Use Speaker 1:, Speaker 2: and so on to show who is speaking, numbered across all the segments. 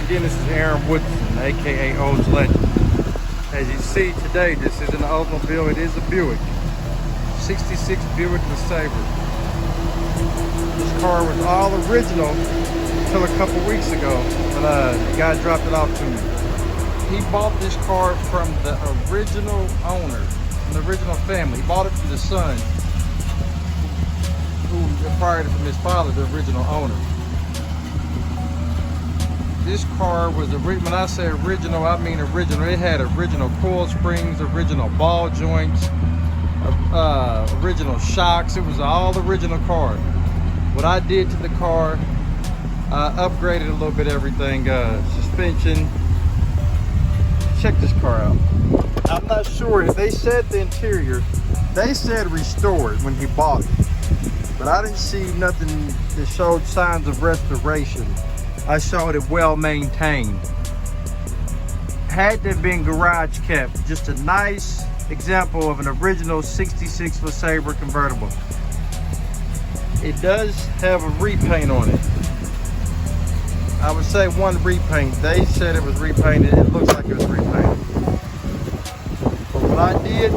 Speaker 1: again, this is Aaron Woodson, aka O's Legend. As you see today, this isn't an automobile, it is a Buick. 66 Buick Lesabre. This car was all original until a couple weeks ago when the guy dropped it off to me. He bought this car from the original owner, from the original family. He bought it from the son, who acquired it from his father, the original owner. This car was, when I say original, I mean original. It had original coil springs, original ball joints, original shocks. It was an all original car. What I did to the car, I upgraded a little bit everything, suspension. Check this car out. I'm not sure if they said the interior, they said restored when he bought it, but I didn't see nothing that showed signs of restoration. I showed it well maintained. Had to have been garage kept. Just a nice example of an original 66 Lesabre convertible. It does have a repaint on it. I would say one repaint. They said it was repainted. It looks like it was repainted. But what I did,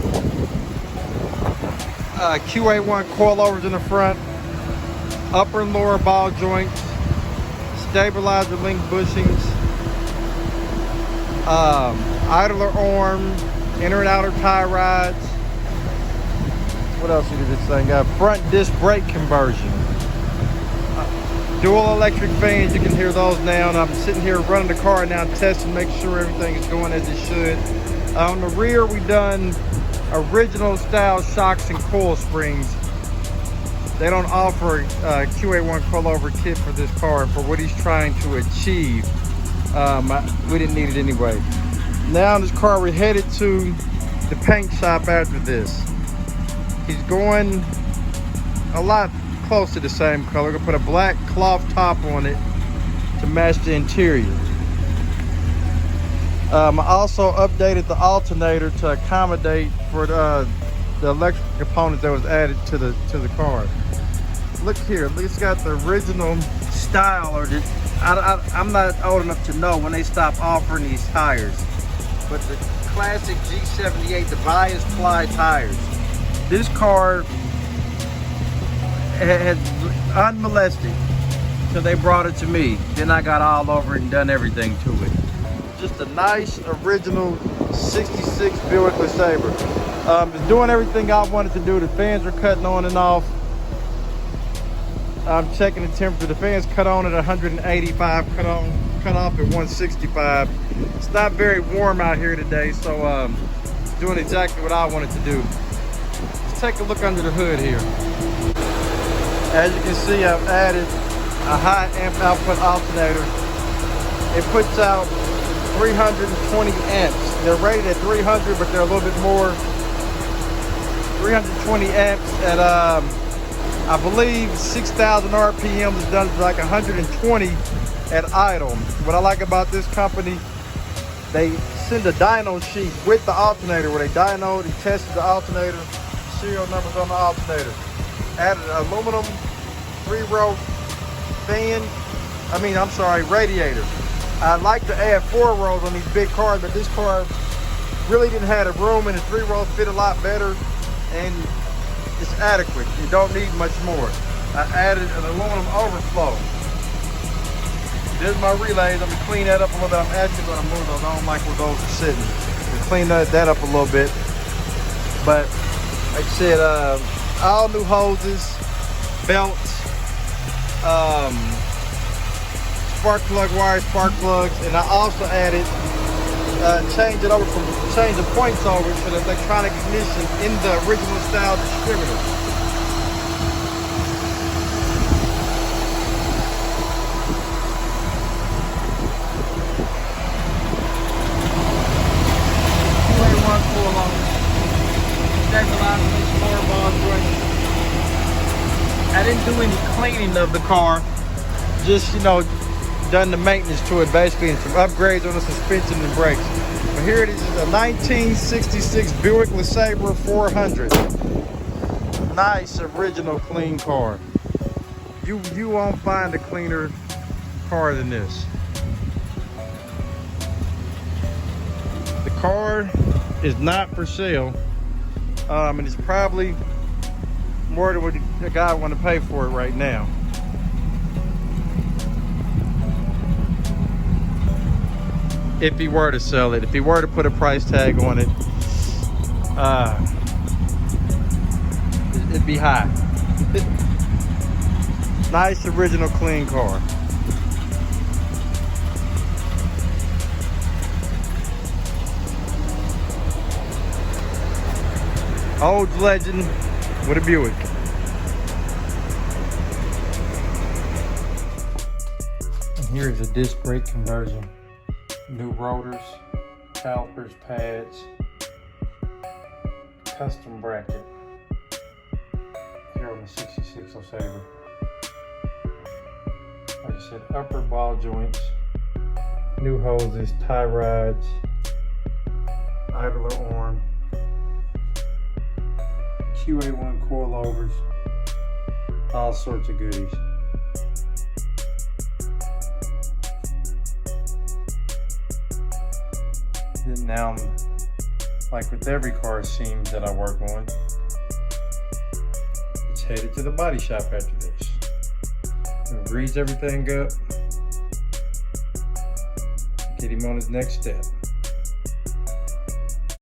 Speaker 1: QA1 coilovers in the front, upper and lower ball joints, stabilizer link bushings, idler arm, inner and outer tie rods. What else did this thing got? Front disc brake conversion. Dual electric fans, you can hear those now. And I'm sitting here running the car now, testing, making sure everything is going as it should. On the rear, we done original style shocks and coil springs. They don't offer a QA1 coilover kit for this car for what he's trying to achieve. We didn't need it anyway. Now in this car, we're headed to the paint shop after this. He's going a lot close to the same color. We're gonna put a black cloth top on it to match the interior. I also updated the alternator to accommodate for the electric components that was added to the car. Look here, it's got the original style, or I'm not old enough to know when they stopped offering these tires, but the classic G78, the bias ply tires. This car had unmolested till they brought it to me. Then I got all over it and done everything to it. Just a nice original 66 Buick Lesabre. It's doing everything I wanted to do. The fans are cutting on and off. I'm checking the temperature. The fans cut on at 185, cut off at 165. It's not very warm out here today, so doing exactly what I wanted to do. Let's take a look under the hood here. As you can see, I've added a high amp output alternator. It puts out 320 amps. They're rated at 300, but they're a little bit more. 320 amps at I believe 6,000 RPM is done like 120 at idle. What I like about this company, they send a dyno sheet with the alternator where they dynoed and tested the alternator, serial numbers on the alternator. Added an aluminum 3-row radiator. I'd like to add 4 rows on these big cars, but this car really didn't have the room, and the 3 rows fit a lot better, and it's adequate. You don't need much more. I added an aluminum overflow. There's my relays. I'm gonna clean that up a little bit. I'm actually gonna move those. I don't like where those are sitting. I'm clean that up a little bit. But like I said, all new hoses, belts, spark plug wires, spark plugs, and I also added change the points over to the electronic ignition in the original style distributor. QA1 coilover, stabilizer, lower ball joint. I didn't do any cleaning of the car, just done the maintenance to it basically, and some upgrades on the suspension and brakes. But here it is, a 1966 Buick Lesabre 400. Nice original clean car. You won't find a cleaner car than this. car is not for sale, and it's probably more than what the guy want to pay for it right now. If he were to sell it, if he were to put a price tag on it, it'd be high. Nice original clean car. Old legend with a Buick. And here's a disc brake conversion. New rotors, calipers, pads, custom bracket here on the 66 Lesabre. Like I said, upper ball joints, new hoses, tie rods, idler arm, QA1 coilovers, all sorts of goodies. And now, like with every car seems that I work on, it's headed to the body shop after this. And grease everything up, get him on his next step.